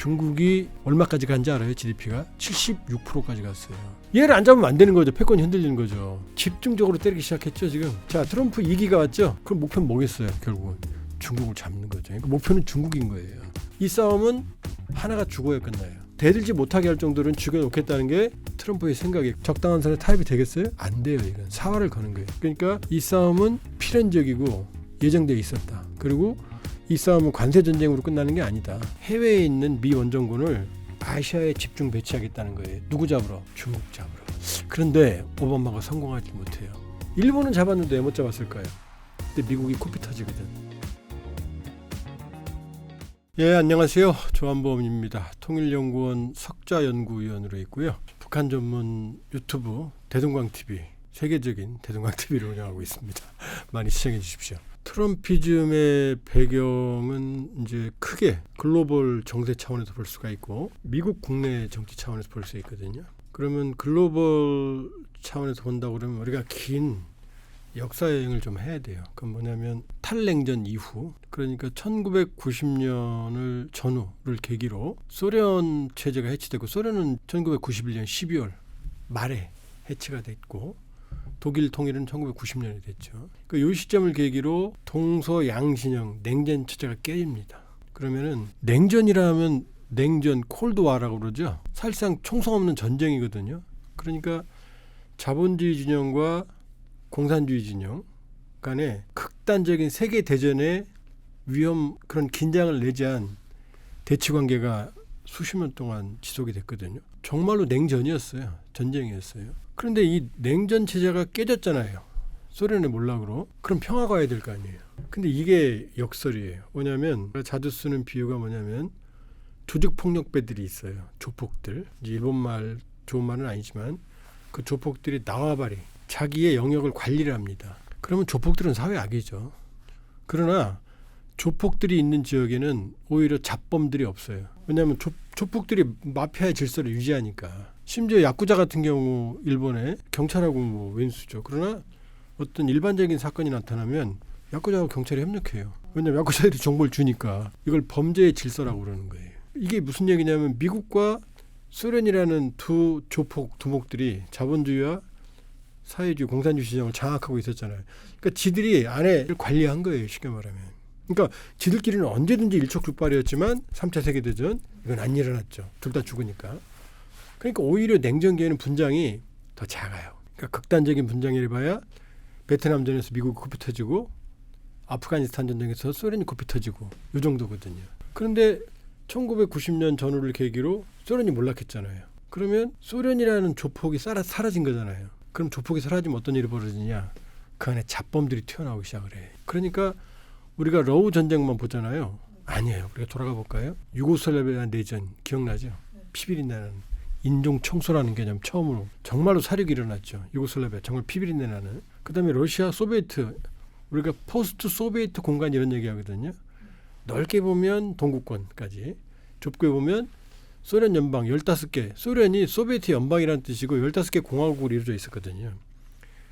중국이 얼마까지 간지 알아요? GDP가 76%까지 갔어요. 얘를 안 잡으면 안 되는 거죠. 패권이 흔들리는 거죠. 집중적으로 때리기 시작했죠 지금. 자, 트럼프 2기가 왔죠. 그럼 목표는 뭐겠어요? 결국은 중국을 잡는 거죠. 그러니까 목표는 중국인 거예요. 이 싸움은 하나가 죽어야 끝나요. 대들지 못하게 할 정도로는 죽여놓겠다는 게 트럼프의 생각이 적당한 선에 타협이 되겠어요? 안 돼요. 이건 사활을 거는 거예요. 그러니까 이 싸움은 필연적이고 예정되어 있었다. 그리고 이 싸움은 관세 전쟁으로 끝나는 게 아니다. 해외에 있는 미 원정군을 아시아에 집중 배치하겠다는 거예요. 누구 잡으러? 중국 잡으러. 그런데 오바마가 성공하지 못해요. 일본은 잡았는데 왜 못 잡았을까요? 근데 미국이 코피 터지거든. 예, 안녕하세요. 조한범입니다. 통일연구원 석좌연구위원으로 있고요. 북한 전문 유튜브 대동강TV, 세계적인 대동강TV를 운영하고 있습니다. 많이 시청해 주십시오. 트럼피즘의 배경은 이제 크게 글로벌 정세 차원에서 볼 수가 있고 미국 국내 정치 차원에서 볼 수 있거든요. 그러면 글로벌 차원에서 본다고 그러면 우리가 긴 역사 여행을 좀 해야 돼요. 그건 뭐냐면 탈냉전 이후, 그러니까 1990년을 전후를 계기로 소련 체제가 해체되고, 소련은 1991년 12월 말에 해체가 됐고 독일 통일은 1990년이 됐죠. 이 시점을 계기로 동서양진영 냉전 체제가 깨집니다. 그러면은 냉전이라 하면 냉전 콜드와라고 그러죠. 사실상 총성 없는 전쟁이거든요. 그러니까 자본주의 진영과 공산주의 진영 간에 극단적인 세계 대전의 위험, 그런 긴장을 내재한 대치 관계가 수십 년 동안 지속이 됐거든요. 정말로 냉전이었어요. 전쟁이었어요. 그런데 이 냉전 체제가 깨졌잖아요. 소련의 몰락으로. 그럼 평화가 와야 될 거 아니에요. 근데 이게 역설이에요. 뭐냐면 자주 쓰는 비유가 뭐냐면 조직폭력배들이 있어요. 조폭들. 이제 일본말 좋은 말은 아니지만 그 조폭들이 나와바리 자기의 영역을 관리를 합니다. 그러면 조폭들은 사회 악이죠. 그러나 조폭들이 있는 지역에는 오히려 잡범들이 없어요. 왜냐하면 조폭들이 마피아의 질서를 유지하니까. 심지어 야쿠자 같은 경우 일본에 경찰하고 뭐 왼수죠. 그러나 어떤 일반적인 사건이 나타나면 야쿠자하고 경찰이 협력해요. 왜냐하면 야쿠자들이 정보를 주니까. 이걸 범죄의 질서라고 그러는 거예요. 이게 무슨 얘기냐면 미국과 소련이라는 두 조폭 두목들이 자본주의와 사회주의 공산주의 시장을 장악하고 있었잖아요. 그러니까 지들이 안에를 관리한 거예요. 쉽게 말하면. 그러니까 지들끼리는 언제든지 일촉즉발이었지만 3차 세계대전 이건 안 일어났죠. 둘 다 죽으니까. 그러니까 오히려 냉전기에는 분장이 더 작아요. 그러니까 극단적인 분장이라 봐야 베트남전에서 미국이 코피 터지고 아프가니스탄 전쟁에서 소련이 코피 터지고 이 정도거든요. 그런데 1990년 전후를 계기로 소련이 몰락했잖아요. 그러면 소련이라는 조폭이 사라진 거잖아요. 그럼 조폭이 사라지면 어떤 일이 벌어지냐? 그 안에 잡범들이 튀어나오기 시작을 해. 그러니까 우리가 러우 전쟁만 보잖아요. 아니에요. 우리가 돌아가 볼까요? 유고슬라비아 내전 기억나죠? 피비린내나는 인종 청소라는 개념 처음으로 정말로 사륙이 일어났죠. 유고슬라비아 정말 피비린내 나는. 그다음에 러시아, 소비에트, 우리가 포스트 소비에트 공간 이런 얘기하거든요. 넓게 보면 동구권까지, 좁게 보면 소련 연방 15개, 소련이 소비에트 연방이라는 뜻이고 15개 공화국으로 이루어져 있었거든요.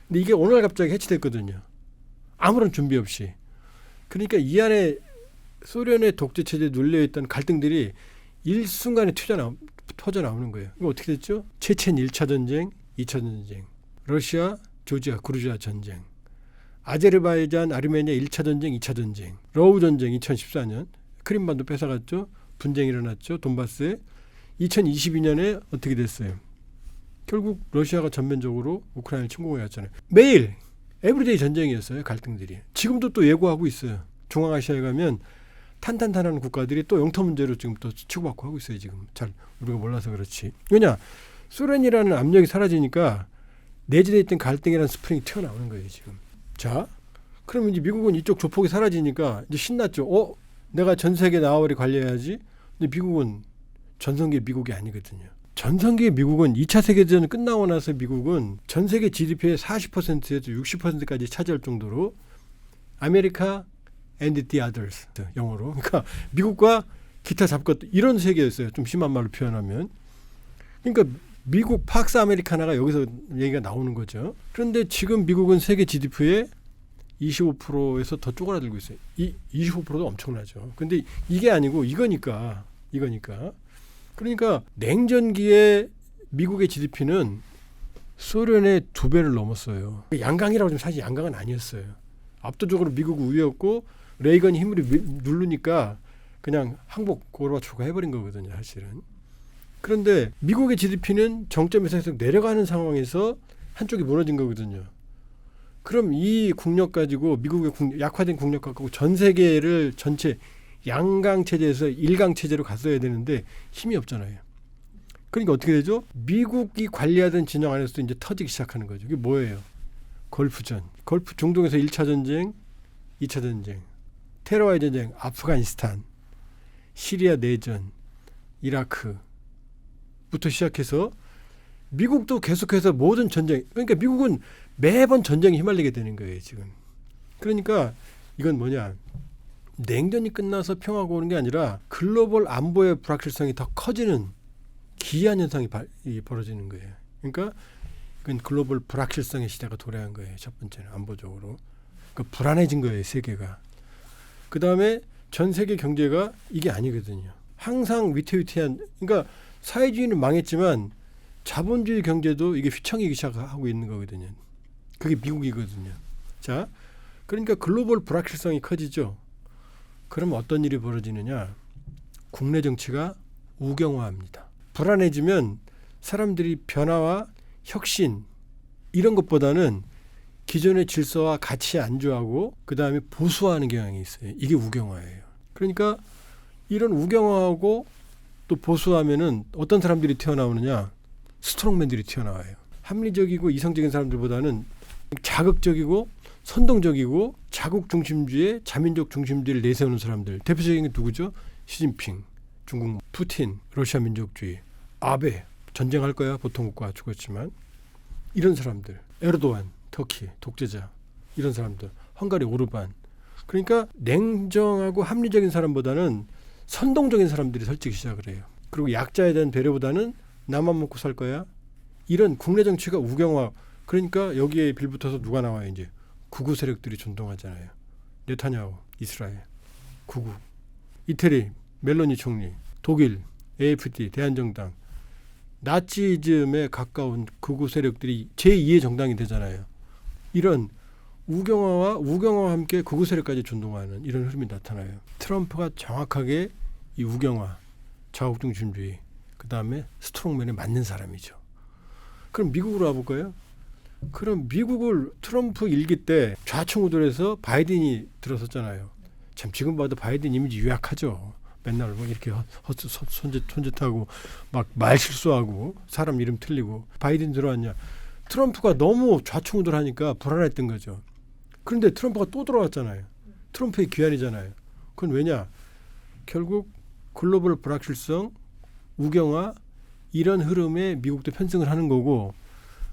근데 이게 오늘 갑자기 해체됐거든요. 아무런 준비 없이. 그러니까 이 안에 소련의 독재 체제에 눌려있던 갈등들이 일순간에 터져 나오는 거예요. 이거 어떻게 됐죠? 체첸 1차 전쟁, 2차 전쟁, 러시아, 조지아, 그루지아 전쟁, 아제르바이잔, 아르메니아 1차 전쟁, 2차 전쟁, 러우 전쟁 2014년, 크림반도 뺏어갔죠. 분쟁이 일어났죠. 돈바스에. 2022년에 어떻게 됐어요? 결국 러시아가 전면적으로 우크라이나를 침공해 왔잖아요. 매일 에브리데이 전쟁이었어요. 갈등들이. 지금도 또 예고하고 있어요. 중앙아시아에 가면 탄탄탄한 국가들이 또 영토 문제로 지금 또 치고받고 하고 있어요. 지금 잘 우리가 몰라서 그렇지. 왜냐? 소련이라는 압력이 사라지니까 내재되어 있던 갈등이라는 스프링이 튀어나오는 거예요. 지금. 자, 그러면 이제 미국은 이쪽 조폭이 사라지니까 이제 신났죠. 내가 전 세계 나와바리 관리해야지. 근데 미국은 전성기의 미국이 아니거든요. 전성기의 미국은 2차 세계대전 끝나고 나서 미국은 전 세계 GDP의 40%에서 60%까지 차지할 정도로 아메리카 and the others 영어로. 그러니까 미국과 기타 잡것 이런 세계였어요. 좀 심한 말로 표현하면. 그러니까 미국 팍스 아메리카나가 여기서 얘기가 나오는 거죠. 그런데 지금 미국은 세계 GDP의 25%에서 더 쪼그라들고 있어요. 이 25%도 엄청나죠. 근데 이게 아니고 이거니까 이거니까. 그러니까 냉전기에 미국의 GDP는 소련의 2배를 넘었어요. 양강이라고 하면 사실 양강은 아니었어요. 압도적으로 미국 우위였고 레이건이 힘을 누르니까 그냥 항복 고르바초프가 해버린 거거든요, 사실은. 그런데 미국의 GDP는 정점에서 계속 내려가는 상황에서 한쪽이 무너진 거거든요. 그럼 이 국력 가지고 미국의 약화된 국력 갖고 전 세계를 전체 양강 체제에서 일강 체제로 갔어야 되는데 힘이 없잖아요. 그러니까 어떻게 되죠? 미국이 관리하던 진영 안에서도 이제 터지기 시작하는 거죠. 이게 뭐예요? 걸프전. 걸프 중동에서 1차 전쟁, 2차 전쟁, 테러와의 전쟁, 아프가니스탄, 시리아 내전, 이라크부터 시작해서 미국도 계속해서 모든 전쟁, 그러니까 미국은 매번 전쟁에 휘말리게 되는 거예요, 지금. 그러니까 이건 뭐냐? 냉전이 끝나서 평화가 오는 게 아니라 글로벌 안보의 불확실성이 더 커지는 기이한 현상이 벌어지는 거예요. 그러니까 그건 글로벌 불확실성의 시대가 도래한 거예요. 첫 번째는 안보적으로. 그러니까 불안해진 거예요, 세계가. 그다음에 전 세계 경제가 이게 아니거든요. 항상 위태위태한, 그러니까 사회주의는 망했지만 자본주의 경제도 이게 휘청이기 시작하고 있는 거거든요. 그게 미국이거든요. 자, 그러니까 글로벌 불확실성이 커지죠. 그럼 어떤 일이 벌어지느냐? 국내 정치가 우경화합니다. 불안해지면 사람들이 변화와 혁신 이런 것보다는 기존의 질서와 가치에 안주하고 그 다음에 보수화하는 경향이 있어요. 이게 우경화예요. 그러니까 이런 우경화하고 또 보수하면은 어떤 사람들이 튀어나오느냐? 스트롱맨들이 튀어나와요. 합리적이고 이성적인 사람들보다는 자극적이고 선동적이고 자국 중심주의, 자민족 중심주의를 내세우는 사람들. 대표적인 게 누구죠? 시진핑, 중국, 푸틴, 러시아 민족주의, 아베, 전쟁할 거야 보통 국가 죽었지만 이런 사람들, 에르도안, 터키, 독재자 이런 사람들, 헝가리 오르반. 그러니까 냉정하고 합리적인 사람보다는 선동적인 사람들이 설치기 시작을 해요. 그리고 약자에 대한 배려보다는 나만 먹고 살 거야. 이런 국내 정치가 우경화. 그러니까 여기에 빌붙어서 누가 나와요? 이제 극우 세력들이 존동하잖아요. 네타냐후, 이스라엘, 극우, 이태리, 멜로니 총리, 독일, AfD, 대한정당, 나치즘에 가까운 극우 세력들이 제2의 정당이 되잖아요. 이런 우경화와 함께 극우 세력까지 존동하는 이런 흐름이 나타나요. 트럼프가 정확하게 이 우경화, 자국 중심주의, 그 다음에 스트롱맨에 맞는 사람이죠. 그럼 미국으로 와볼까요? 그럼 미국을 트럼프 일기 때 좌충우돌해서 바이든이 들어섰잖아요. 참 지금 봐도 바이든 이미지 유약하죠. 맨날 막 이렇게 손짓하고 막 말 실수하고 사람 이름 틀리고 바이든 들어왔냐. 트럼프가 너무 좌충우돌하니까 불안했던 거죠. 그런데 트럼프가 또 들어왔잖아요. 트럼프의 귀환이잖아요. 그건 왜냐? 결국 글로벌 불확실성, 우경화 이런 흐름에 미국도 편승을 하는 거고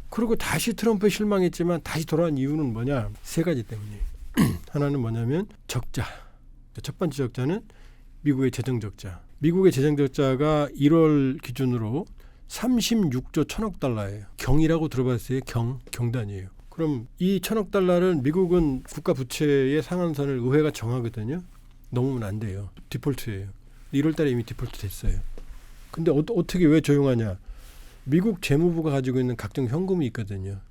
그리고 다시 트럼프에 실망했지만 다시 돌아온 이유는 뭐냐? 3가지 때문에. 하나는 뭐냐면 적자. 첫 번째 적자는 미국의 재정 적자. 미국의 재정 적자가 1월 기준으로 36조 1천억 달러예요. 경이라고 들어봤어요? 경단이에요. 그럼 이 1천억 달러는 미국은 국가 부채의 상한선을 의회가 정하거든요. 넘으면 안 돼요. 디폴트예요. 1월 달에 이미 디폴트 됐어요. 근데 어떻게 왜 조용하냐? 미국 재무부가 가지고 있는 각종 현금이 있거든요.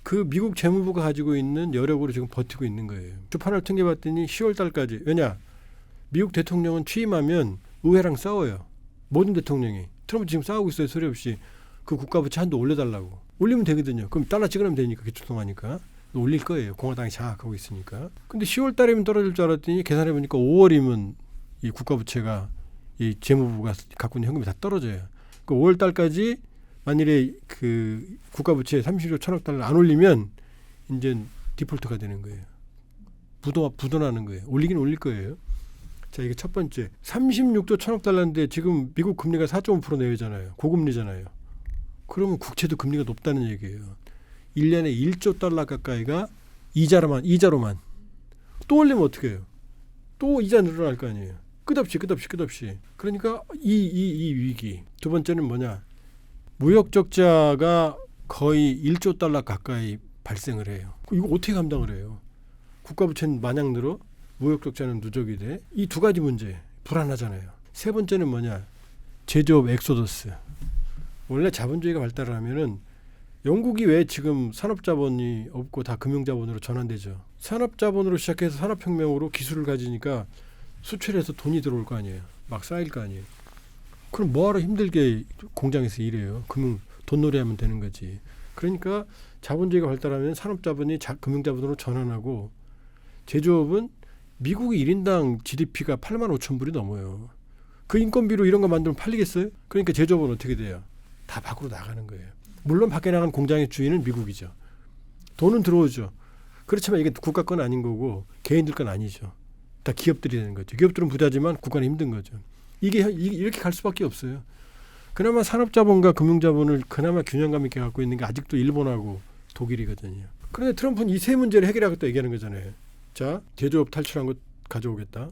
그 미국 재무부가 가지고 있는 여력으로 지금 버티고 있는 거예요. 주판을 통계봤더니 10월 달까지. 왜냐? 미국 대통령은 취임하면 의회랑 싸워요. 모든 대통령이. 트럼프 지금 싸우고 있어요. 소리 없이. 그 국가부채 한도 올려달라고. 올리면 되거든요. 그럼 달러 찍으면 되니까 기초통화니까. 올릴 거예요. 공화당이 장악하고 있으니까. 근데 10월 달이면 떨어질 줄 알았더니 계산해보니까 5월이면 이 국가부채가 이 재무부가 갖고 있는 현금이 다 떨어져요. 그 5월 달까지 만일에 그 국가부채 30조 1천억 달러 안 올리면 이제 디폴트가 되는 거예요. 부도나는 거예요. 올리긴 올릴 거예요. 자, 이게 첫 번째. 36조 1천억 달러인데 지금 미국 금리가 4.5% 내외잖아요. 고금리잖아요. 그러면 국채도 금리가 높다는 얘기예요. 1년에 1조 달러 가까이가 이자로만 또 올리면 어떻게 해요? 또 이자 늘어날 거 아니에요. 끝없이. 그러니까 이 위기. 두 번째는 뭐냐? 무역 적자가 거의 1조 달러 가까이 발생을 해요. 이거 어떻게 감당을 해요? 국가부채는 마냥 늘어? 무역 적자는 누적이 돼? 이 2가지 문제 불안하잖아요. 세 번째는 뭐냐? 제조업 엑소더스. 원래 자본주의가 발달을 하면은 영국이 왜 지금 산업자본이 없고 다 금융자본으로 전환되죠. 산업자본으로 시작해서 산업혁명으로 기술을 가지니까 수출해서 돈이 들어올 거 아니에요. 막 쌓일 거 아니에요. 그럼 뭐하러 힘들게 공장에서 일해요. 돈놀이하면 되는 거지. 그러니까 자본주의가 발달하면 산업자본이 금융자본으로 전환하고 제조업은 미국이 1인당 GDP가 8만 5천 불이 넘어요. 그 인건비로 이런 거 만들면 팔리겠어요? 그러니까 제조업은 어떻게 돼요? 다 밖으로 나가는 거예요. 물론 밖에 나간 공장의 주인은 미국이죠. 돈은 들어오죠. 그렇지만 이게 국가 건 아닌 거고 개인들 건 아니죠. 다 기업들이 되는 거죠. 기업들은 부자지만 국가는 힘든 거죠. 이게 이렇게 갈 수밖에 없어요. 그나마 산업자본과 금융자본을 그나마 균형감 있게 갖고 있는 게 아직도 일본하고 독일이거든요. 그런데 트럼프는 이 세 문제를 해결하겠다 얘기하는 거잖아요. 자, 제조업 탈출한 것 가져오겠다.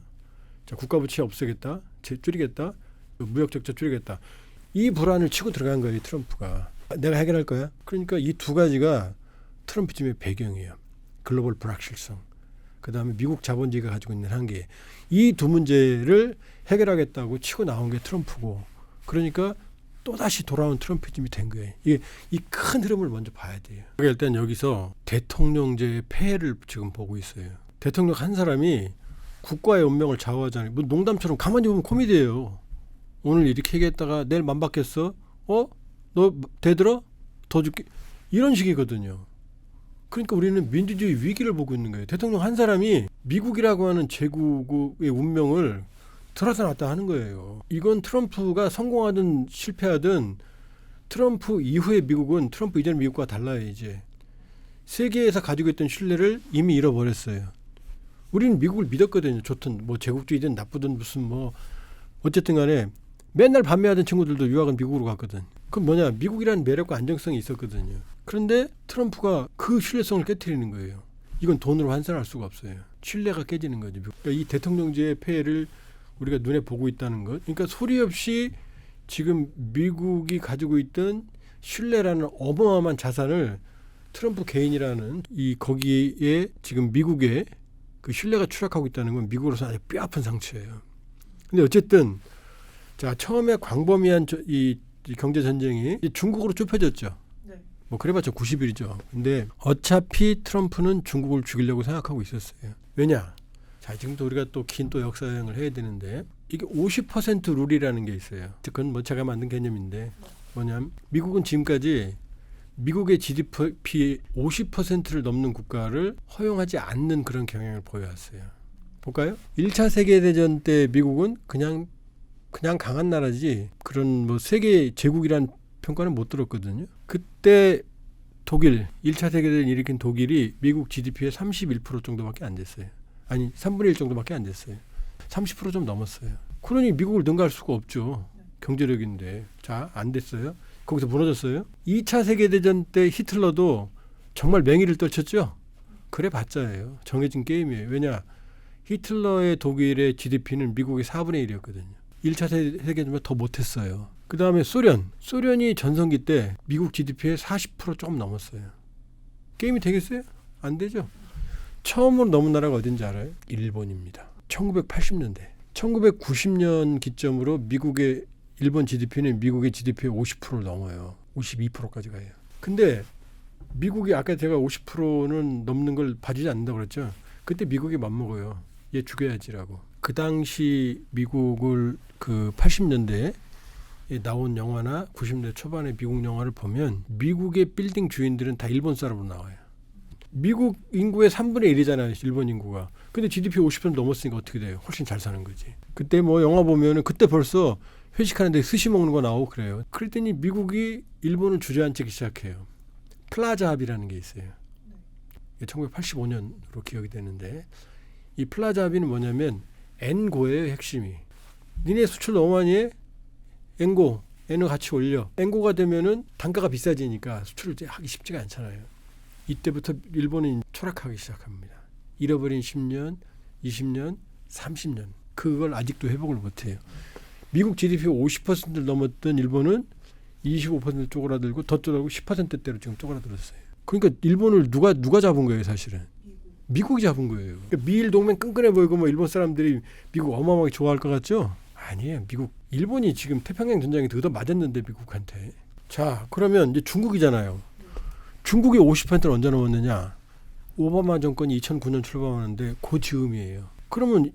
자, 국가부채 없애겠다. 줄이겠다. 무역 적자 줄이겠다. 이 불안을 치고 들어간 거예요, 트럼프가. 내가 해결할 거야. 그러니까 이 두 가지가 트럼프즘의 배경이에요. 글로벌 불확실성. 그다음에 미국 자본주의가 가지고 있는 한계. 이 두 문제를 해결하겠다고 치고 나온 게 트럼프고. 그러니까 또다시 돌아온 트럼피즘이 된 거예요. 이 큰 흐름을 먼저 봐야 돼요. 일단 여기서 대통령제의 폐해를 지금 보고 있어요. 대통령 한 사람이 국가의 운명을 좌우하잖아요. 뭐 농담처럼 가만히 보면 코미디예요. 오늘 이렇게 얘기했다가 내일 맘 바뀌었어? 너 대들어? 더 줄게. 이런 식이거든요. 그러니까 우리는 민주주의 위기를 보고 있는 거예요. 대통령 한 사람이 미국이라고 하는 제국의 운명을 들어서 놨다 하는 거예요. 이건 트럼프가 성공하든 실패하든 트럼프 이후의 미국은 트럼프 이전 미국과 달라요. 이제 세계에서 가지고 있던 신뢰를 이미 잃어버렸어요. 우리는 미국을 믿었거든요. 좋든 뭐 제국주의든 나쁘든 무슨 뭐 어쨌든 간에 맨날 반매하던 친구들도 유학은 미국으로 갔거든. 그럼 뭐냐, 미국이라는 매력과 안정성이 있었거든요. 그런데 트럼프가 그 신뢰성을 깨트리는 거예요. 이건 돈으로 환산할 수가 없어요. 신뢰가 깨지는 거죠. 그러니까 이 대통령제의 폐해를 우리가 눈에 보고 있다는 것. 그러니까 소리 없이 지금 미국이 가지고 있던 신뢰라는 어마어마한 자산을 트럼프 개인이라는 이 거기에 지금 미국의 그 신뢰가 추락하고 있다는 건 미국으로서 아주 뼈아픈 상처예요. 근데 어쨌든 자, 처음에 광범위한 이 경제 전쟁이 중국으로 좁혀졌죠. 네. 뭐 그래봤자 90일이죠. 근데 어차피 트럼프는 중국을 죽이려고 생각하고 있었어요. 왜냐? 자, 지금도 우리가 또 긴 또 역사 여행을 해야 되는데 이게 50% 룰이라는 게 있어요. 그건 뭐 제가 만든 개념인데 뭐냐면 미국은 지금까지 미국의 GDP 50%를 넘는 국가를 허용하지 않는 그런 경향을 보여왔어요. 볼까요? 1차 세계대전 때 미국은 그냥 강한 나라지 그런 뭐 세계 제국이란 평가는 못 들었거든요. 그때 독일 1차 세계대전 일으킨 독일이 미국 GDP의 31% 정도밖에 안 됐어요. 아니 3분의 1 정도밖에 안 됐어요. 30% 좀 넘었어요. 그러니 미국을 능가할 수가 없죠. 경제력인데. 자, 안 됐어요. 거기서 무너졌어요. 2차 세계대전 때 히틀러도 정말 맹위를 떨쳤죠. 그래 봤자예요. 정해진 게임이에요. 왜냐? 히틀러의 독일의 GDP는 미국의 4분의 1이었거든요. 1차 세계대전보다 더 못했어요. 그 다음에 소련이 전성기 때 미국 GDP의 40% 조금 넘었어요. 게임이 되겠어요? 안 되죠. 처음으로 넘은 나라가 어딘지 알아요? 일본입니다. 1980년대. 1990년 기점으로 일본 GDP는 미국의 GDP의 50%를 넘어요. 52%까지 가요. 근데 미국이 아까 제가 50%는 넘는 걸 봐주지 않는다고 그랬죠. 그때 미국이 맘먹어요. 얘 죽여야지라고. 그 당시 미국을 그 80년대에 나온 영화나 90년대 초반의 미국 영화를 보면 미국의 빌딩 주인들은 다 일본 사람으로 나와요. 미국 인구의 3분의 1이잖아요. 일본 인구가. 근데 GDP 50% 넘었으니까 어떻게 돼요? 훨씬 잘 사는 거지. 그때 뭐 영화 보면은 그때 벌써 회식하는데 스시 먹는 거 나오고 그래요. 그랬더니 미국이 일본을 주저앉히기 시작해요. 플라자 합의라는 게 있어요. 1985년으로 기억이 되는데 이 플라자 합의는 뭐냐면 엔고예요. 핵심이. 니네 수출 너무 많이 해? 엔고. 엔을 같이 올려. 엔고가 되면은 단가가 비싸지니까 수출을 하기 쉽지가 않잖아요. 이때부터 일본은 초락하기 시작합니다. 잃어버린 10년, 20년, 30년. 그걸 아직도 회복을 못해요. 미국 GDP 50%를 넘었던 일본은 25% 쪼그라들고 더 쪼그라들고 10%대로 지금 쪼그라들었어요. 그러니까 일본을 누가 잡은 거예요, 사실은? 미국이 잡은 거예요. 그러니까 미일 동맹 끈끈해 보이고 뭐 일본 사람들이 미국 어마어마하게 좋아할 것 같죠? 아니에요. 미국, 일본이 지금 태평양 전장에 얻어 맞았는데 미국한테. 자, 그러면 이제 중국이잖아요. 중국의 50%를 언제 넘었느냐? 오바마 정권이 2009년 출범하는데 그 즈음이에요. 그러면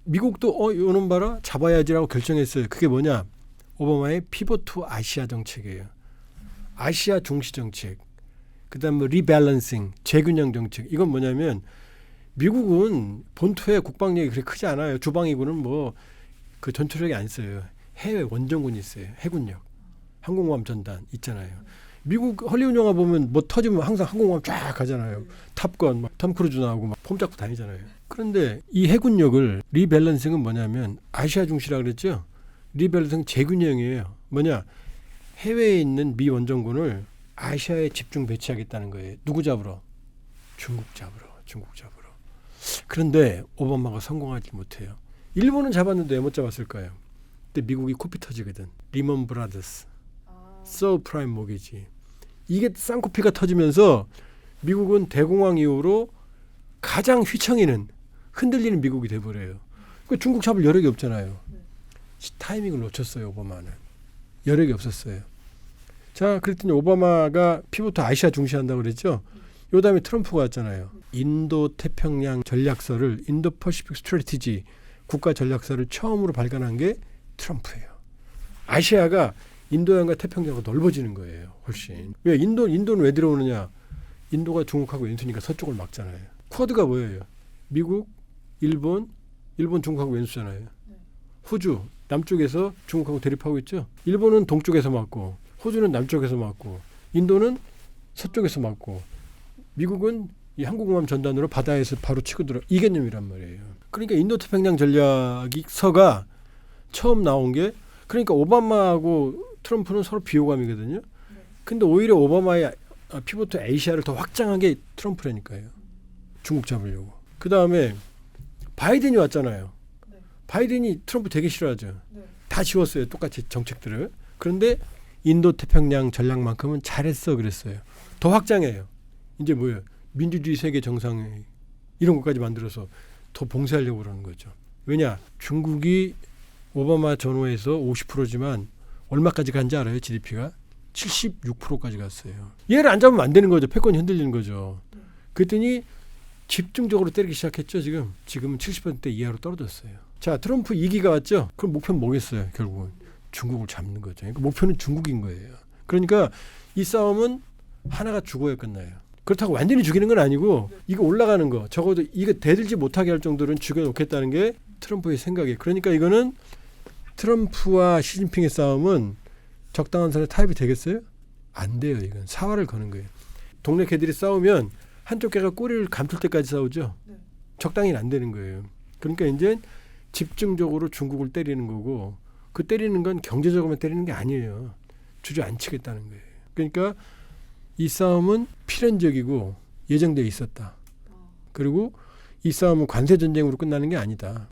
미국도 이놈 봐라 잡아야지라고 결정했어요. 그게 뭐냐? 오바마의 피벗 투 아시아 정책이에요. 아시아 중시 정책. 그다음 뭐 리밸런싱, 재균형 정책. 이건 뭐냐면 미국은 본토의 국방력이 그렇게 크지 않아요. 주방위군은 뭐 그 전투력이 안 써요. 해외 원정군이 있어요. 해군력, 항공모함 전단 있잖아요. 미국 헐리우드 영화 보면 뭐 터지면 항상 항공모함 쫙 가잖아요. 탑건, 막 톰 크루즈 나오고 막 폼 잡고 다니잖아요. 그런데 이 해군력을 리밸런싱은 뭐냐면 아시아 중시라 그랬죠. 리밸런싱 재균형이에요. 뭐냐? 해외에 있는 미 원정군을 아시아에 집중 배치하겠다는 거예요. 누구 잡으러? 중국 잡으러. 그런데 오바마가 성공하지 못해요. 일본은 잡았는데 왜 못 잡았을까요? 근데 미국이 코피 터지거든. 리먼 브라더스, 서브프라임 모기지. 이게 쌍코피가 터지면서 미국은 대공황 이후로 가장 휘청이는 흔들리는 미국이 돼버려요. 중국 잡을 여력이 없잖아요. 타이밍을 놓쳤어요. 오바마는. 여력이 없었어요. 자, 그랬더니 오바마가 피부터 아시아 중시한다고 그랬죠. 요 다음에 트럼프가 왔잖아요. 인도 태평양 전략서를, 인도 퍼시픽 스트래티지 국가 전략서를 처음으로 발간한 게 트럼프예요. 아시아가 인도양과 태평양으로 넓어지는 거예요. 훨씬. 왜 인도는 왜 들어오느냐? 인도가 중국하고 왼수니까 서쪽을 막잖아요. 쿼드가 뭐예요? 미국, 일본 중국하고 왼수잖아요. 호주 남쪽에서 중국하고 대립하고 있죠. 일본은 동쪽에서 막고, 호주는 남쪽에서 막고, 인도는 서쪽에서 막고, 미국은 이 항공모함 전단으로 바다에서 바로 치고 들어. 이 개념이란 말이에요. 그러니까 인도태평양 전략서가 처음 나온 게, 그러니까 오바마하고 트럼프는 서로 비호감이거든요. 근데 오히려 오바마의 피벗 투 아시아를 더 확장한 게 트럼프라니까요. 중국 잡으려고. 그 다음에 바이든이 왔잖아요. 바이든이 트럼프 되게 싫어하죠. 다 지웠어요. 똑같이 정책들을. 그런데 인도태평양 전략만큼은 잘했어 그랬어요. 더 확장해요. 이제 뭐예요? 민주주의 세계 정상회의 이런 것까지 만들어서 더 봉쇄하려고 그러는 거죠. 왜냐? 중국이 오바마 전후에서 50%지만 얼마까지 간지 알아요? GDP가 76%까지 갔어요. 얘를 안 잡으면 안 되는 거죠. 패권이 흔들리는 거죠. 그랬더니 집중적으로 때리기 시작했죠. 지금은 70% 이하로 떨어졌어요. 자, 트럼프 2기가 왔죠. 그럼 목표는 뭐겠어요? 결국은 중국을 잡는 거죠. 그러니까 목표는 중국인 거예요. 그러니까 이 싸움은 하나가 죽어야 끝나요. 그렇다고 완전히 죽이는 건 아니고 이거 올라가는 거 적어도 이거 대들지 못하게 할 정도는 죽여놓겠다는 게 트럼프의 생각이에요. 그러니까 이거는 트럼프와 시진핑의 싸움은 적당한 선에 타협이 되겠어요? 안 돼요. 이건 사활을 거는 거예요. 동네 개들이 싸우면 한쪽 개가 꼬리를 감출 때까지 싸우죠. 적당히는 안 되는 거예요. 그러니까 이제 집중적으로 중국을 때리는 거고, 그 때리는 건 경제적으로만 때리는 게 아니에요. 주저앉히겠다는 거예요. 그러니까 이 싸움은 필연적이고 예정되어 있었다. 그리고 이 싸움은 관세 전쟁으로 끝나는 게 아니다.